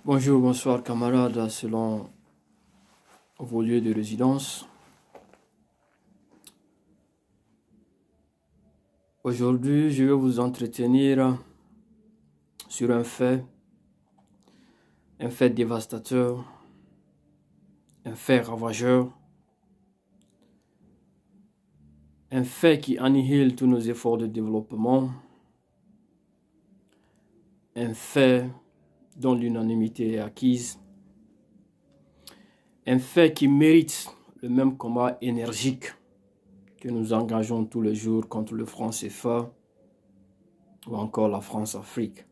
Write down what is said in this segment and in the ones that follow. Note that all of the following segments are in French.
Bonjour, bonsoir camarades, selon vos lieux de résidence. Aujourd'hui, je vais vous entretenir sur un fait dévastateur, un fait ravageur, un fait qui annihile tous nos efforts de développement, un fait dont l'unanimité est acquise, un fait qui mérite le même combat énergique que nous engageons tous les jours contre le franc CFA ou encore la France-Afrique.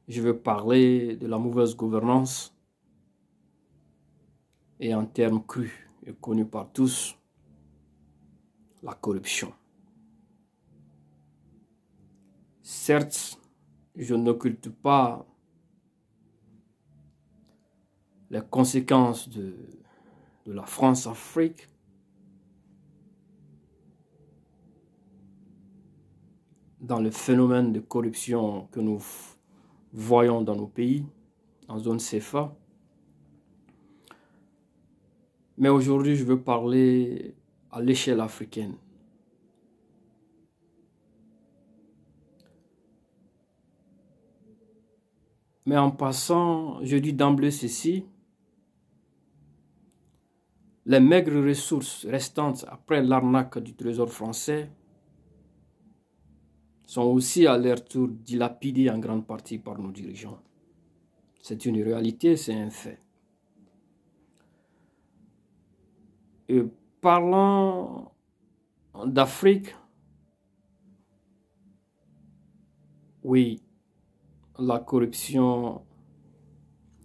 Je veux parler de la mauvaise gouvernance et en termes crus et connus par tous, la corruption. Certes, je n'occulte pas les conséquences de la France-Afrique, dans le phénomène de corruption que nous voyons dans nos pays, en zone CFA. Mais aujourd'hui, je veux parler à l'échelle africaine. Mais en passant, je dis d'emblée ceci, les maigres ressources restantes après l'arnaque du trésor français sont aussi à leur tour dilapidées en grande partie par nos dirigeants. C'est une réalité, c'est un fait. Et parlant d'Afrique, oui, la corruption,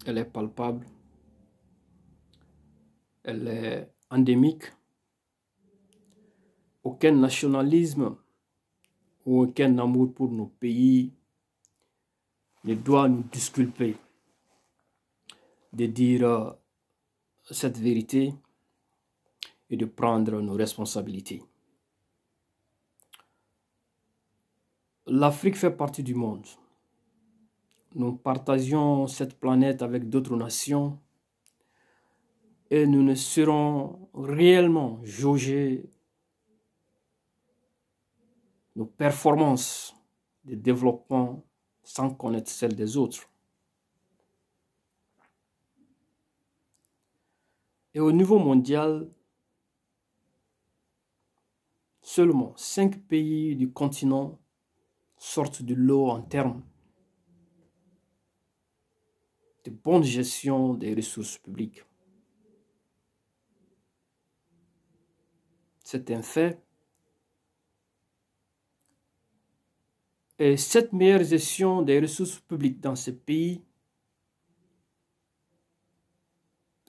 elle est palpable, elle est endémique. Aucun nationalisme ou aucun amour pour nos pays ne doit nous disculper de dire cette vérité et de prendre nos responsabilités. L'Afrique fait partie du monde. Nous partageons cette planète avec d'autres nations et nous ne serons réellement jaugés nos performances de développement sans connaître celles des autres. Et au niveau mondial, seulement 5 pays du continent sortent du lot en termes de bonne gestion des ressources publiques. C'est un fait. Et cette meilleure gestion des ressources publiques dans ces pays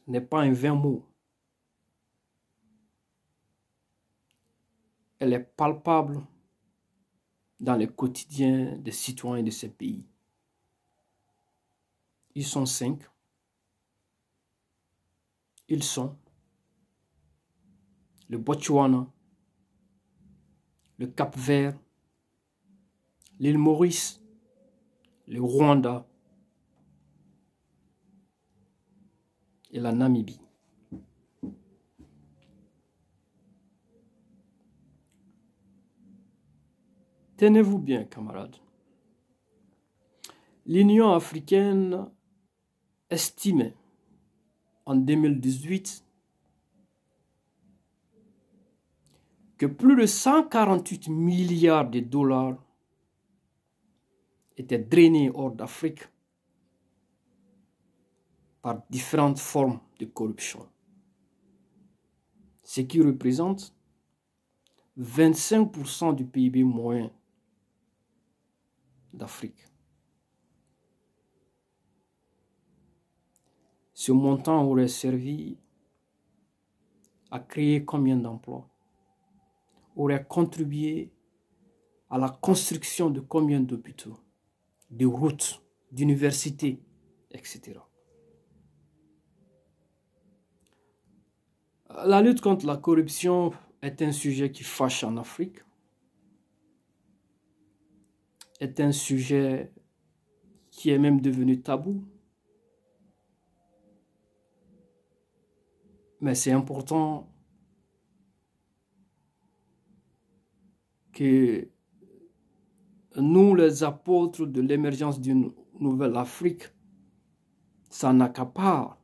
n'est pas un vain mot. Elle est palpable dans le quotidien des citoyens de ces pays. Ils sont 5. Ils sont le Botswana, le Cap-Vert, l'île Maurice, le Rwanda et la Namibie. Tenez-vous bien, camarades. L'Union africaine estimait en 2018 que plus de 148 milliards de dollars étaient drainés hors d'Afrique par différentes formes de corruption, ce qui représente 25% du PIB moyen d'Afrique. Ce montant aurait servi à créer combien d'emplois? Aurait contribué à la construction de combien d'hôpitaux, de routes, d'universités, etc. La lutte contre la corruption est un sujet qui fâche en Afrique, est un sujet qui est même devenu tabou. Mais c'est important que nous, les apôtres de l'émergence d'une nouvelle Afrique, s'en accaparent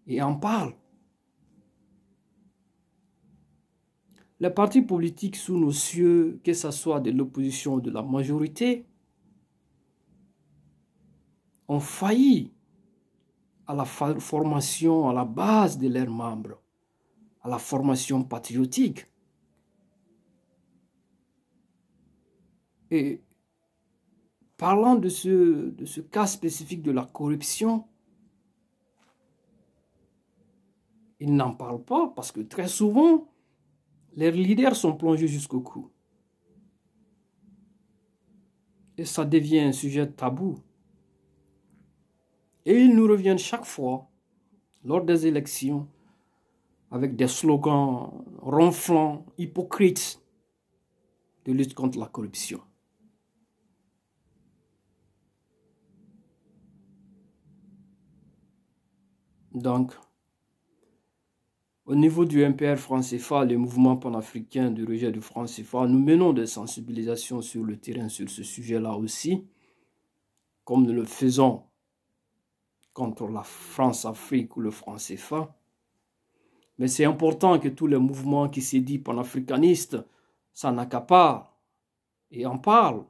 et en parlent. Les partis politiques sous nos cieux, que ce soit de l'opposition ou de la majorité, ont failli à la formation, à la base de leurs membres, à la formation patriotique. Et parlant de ce cas spécifique de la corruption, ils n'en parlent pas parce que très souvent, leurs leaders sont plongés jusqu'au cou. Et ça devient un sujet tabou. Et ils nous reviennent chaque fois, lors des élections, avec des slogans ronflants, hypocrites, de lutte contre la corruption. Donc, au niveau du MPR franc CFA, le mouvement panafricain de rejet du franc CFA, nous menons des sensibilisations sur le terrain sur ce sujet-là aussi, comme nous le faisons contre la France-Afrique ou le franc CFA. Mais c'est important que tous les mouvements qui se disent panafricanistes s'en accaparent et en parlent.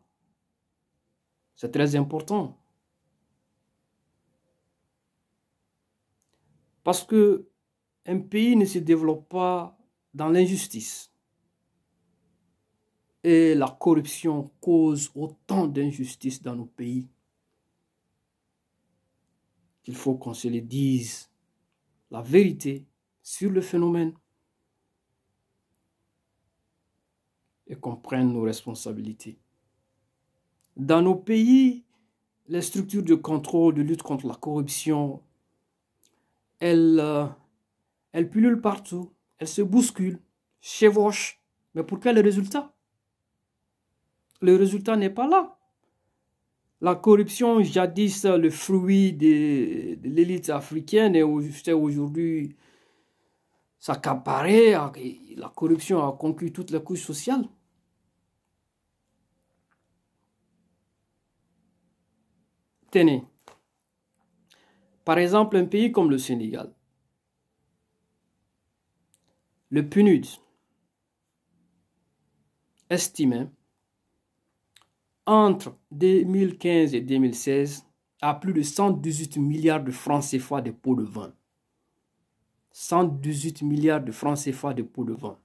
C'est très important. Parce que un pays ne se développe pas dans l'injustice. Et la corruption cause autant d'injustices dans nos pays qu'il faut qu'on se le dise la vérité sur le phénomène et qu'on prenne nos responsabilités. Dans nos pays, les structures de contrôle, de lutte contre la corruption, elles pullulent partout, elles se bousculent, chevauchent. Mais pour quel résultat? Le résultat n'est pas là. La corruption, jadis le fruit de l'élite africaine, et aujourd'hui s'accaparer. La corruption a conquis toutes les couches sociales. Tenez, par exemple, un pays comme le Sénégal, le PNUD estimait entre 2015 et 2016 à plus de 118 milliards de francs CFA de pots de vin. 118 milliards de francs CFA de pots de vin.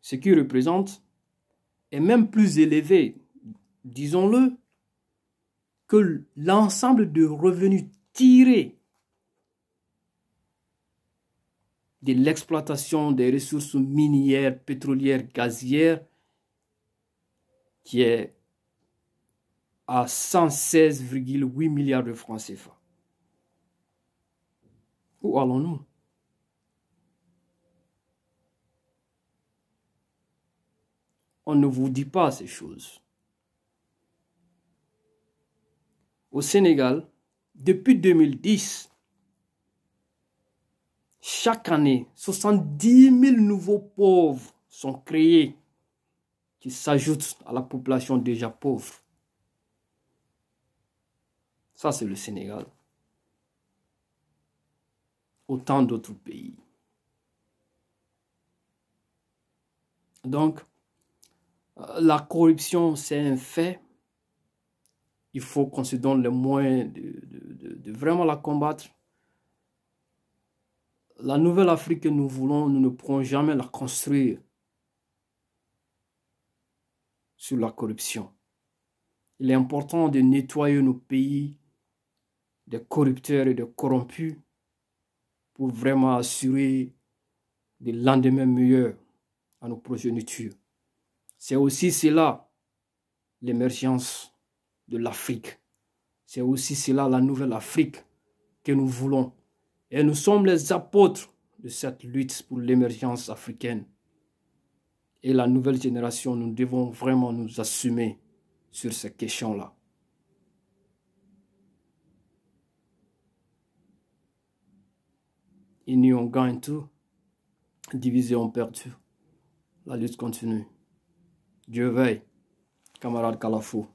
Ce qui représente est même plus élevé, disons-le, que l'ensemble de revenus tirés de l'exploitation des ressources minières, pétrolières, gazières, qui est à 116,8 milliards de francs CFA. Où allons-nous? On ne vous dit pas ces choses. Au Sénégal, depuis 2010, chaque année, 70 000 nouveaux pauvres sont créés qui s'ajoutent à la population déjà pauvre. Ça, c'est le Sénégal. Autant d'autres pays. Donc, la corruption, c'est un fait. Il faut qu'on se donne les moyens de vraiment la combattre. La nouvelle Afrique que nous voulons, nous ne pourrons jamais la construire sur la corruption. Il est important de nettoyer nos pays des corrupteurs et des corrompus pour vraiment assurer des lendemains meilleurs à nos progénitures. C'est aussi cela l'émergence de l'Afrique. C'est aussi cela la nouvelle Afrique que nous voulons. Et nous sommes les apôtres de cette lutte pour l'émergence africaine. Et la nouvelle génération, nous devons vraiment nous assumer sur ces questions-là. Unis, on gagne tout. Divisés, on perd tout. La lutte continue. Dieu veille, camarade Kalafou.